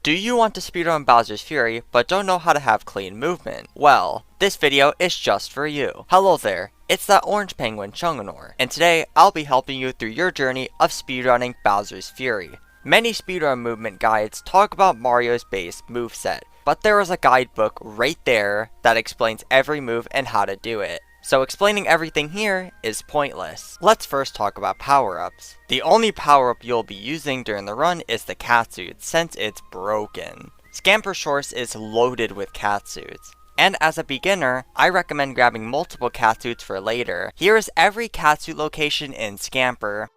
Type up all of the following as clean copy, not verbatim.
Do you want to speedrun Bowser's Fury but don't know how to have clean movement? Well, this video is just for you. Hello there, it's that orange penguin Chunganor, and today I'll be helping you through your journey of speedrunning Bowser's Fury. Many speedrun movement guides talk about Mario's base moveset, but there is a guidebook right there that explains every move and how to do it. So explaining everything here is pointless. Let's first talk about power-ups. The only power-up you'll be using during the run is the catsuit, since it's broken. Scamper Shores is loaded with catsuits. And as a beginner, I recommend grabbing multiple catsuits for later. Here is every catsuit location in Scamper.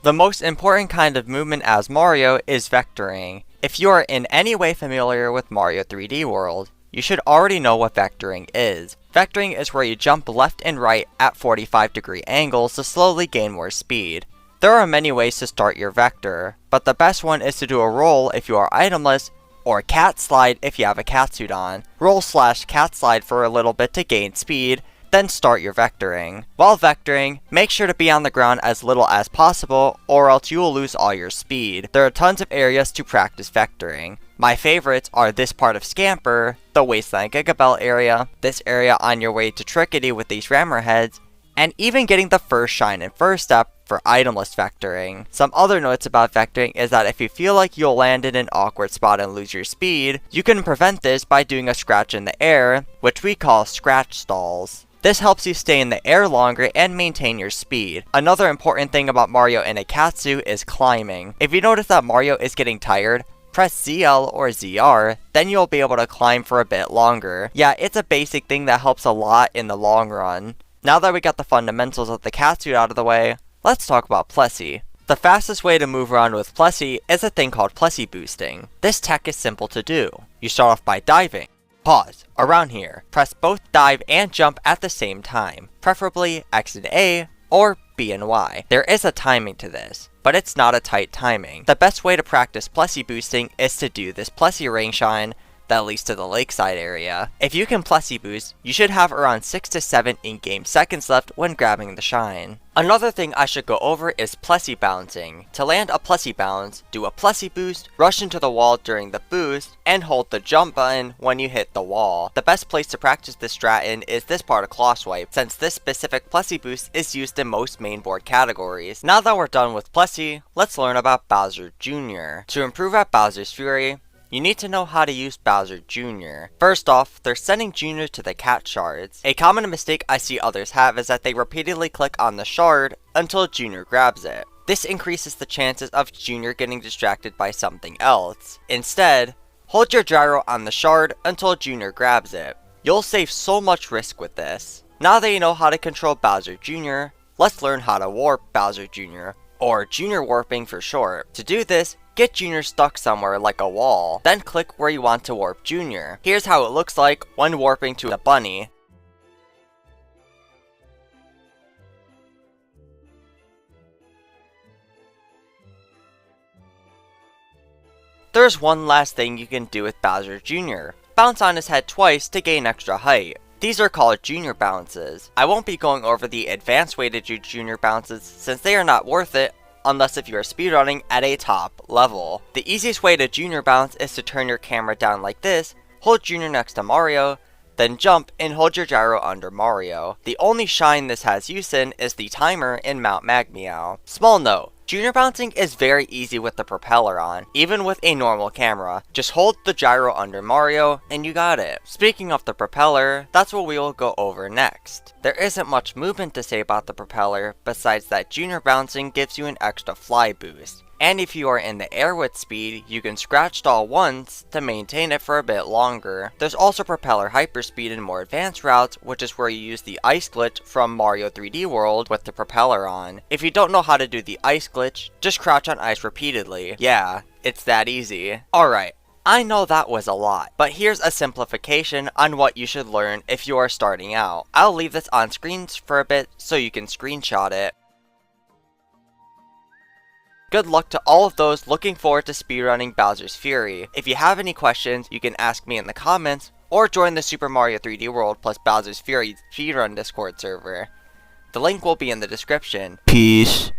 The most important kind of movement as Mario is vectoring. If you are in any way familiar with Mario 3D World, you should already know what vectoring is. Vectoring is where you jump left and right at 45-degree angles to slowly gain more speed. There are many ways to start your vector, but the best one is to do a roll if you are itemless, or cat slide if you have a catsuit on. Roll / cat slide for a little bit to gain speed, then start your vectoring. While vectoring, make sure to be on the ground as little as possible or else you will lose all your speed. There are tons of areas to practice vectoring. My favorites are this part of Scamper, the Wasteland Gigabell area, this area on your way to Trickety with these rammer heads, and even getting the first shine and first step for itemless vectoring. Some other notes about vectoring is that if you feel like you'll land in an awkward spot and lose your speed, you can prevent this by doing a scratch in the air, which we call scratch stalls. This helps you stay in the air longer and maintain your speed. Another important thing about Mario in a catsuit is climbing. If you notice that Mario is getting tired, press ZL or ZR, then you'll be able to climb for a bit longer. Yeah, it's a basic thing that helps a lot in the long run. Now that we got the fundamentals of the catsuit out of the way, let's talk about Plessy. The fastest way to move around with Plessy is a thing called Plessy boosting. This tech is simple to do. You start off by diving. Pause. Around here, press both dive and jump at the same time, preferably X and A or B and Y. There is a timing to this, but it's not a tight timing. The best way to practice Plessy boosting is to do this Plessy ring shine that leads to the lakeside area. If you can Plessy boost, you should have around 6 to 7 in-game seconds left when grabbing the shine. Another thing I should go over is Plessy bouncing. To land a Plessy bounce, do a Plessy boost, rush into the wall during the boost, and hold the jump button when you hit the wall. The best place to practice this strat in is this part of Claw Swipe, since this specific Plessy boost is used in most mainboard categories. Now that we're done with Plessy, let's learn about Bowser Jr. To improve at Bowser's Fury, you need to know how to use Bowser Jr. First off, they're sending Jr. to the cat shards. A common mistake I see others have is that they repeatedly click on the shard until Jr. grabs it. This increases the chances of Jr. getting distracted by something else. Instead, hold your gyro on the shard until Jr. grabs it. You'll save so much risk with this. Now that you know how to control Bowser Jr., let's learn how to warp Bowser Jr., or Jr. warping for short. To do this, get Jr. stuck somewhere like a wall, then click where you want to warp Jr. Here's how it looks like when warping to the bunny. There's one last thing you can do with Bowser Jr. Bounce on his head twice to gain extra height. These are called Jr. bounces. I won't be going over the advanced way to do Jr. bounces since they are not worth it unless if you are speedrunning at a top level. The easiest way to Jr. bounce is to turn your camera down like this, hold Jr. next to Mario, then jump and hold your gyro under Mario. The only shine this has use in is the timer in Mount Magmeow. Small note, Jr. bouncing is very easy with the propeller on, even with a normal camera. Just hold the gyro under Mario and you got it. Speaking of the propeller, that's what we will go over next. There isn't much movement to say about the propeller besides that Jr. bouncing gives you an extra fly boost. And if you are in the air with speed, you can scratch stall once to maintain it for a bit longer. There's also propeller hyperspeed in more advanced routes, which is where you use the ice glitch from Mario 3D World with the propeller on. If you don't know how to do the ice glitch, just crouch on ice repeatedly. Yeah, it's that easy. Alright, I know that was a lot, but here's a simplification on what you should learn if you are starting out. I'll leave this on screen for a bit so you can screenshot it. Good luck to all of those looking forward to speedrunning Bowser's Fury. If you have any questions, you can ask me in the comments, or join the Super Mario 3D World plus Bowser's Fury speedrun Discord server. The link will be in the description. Peace.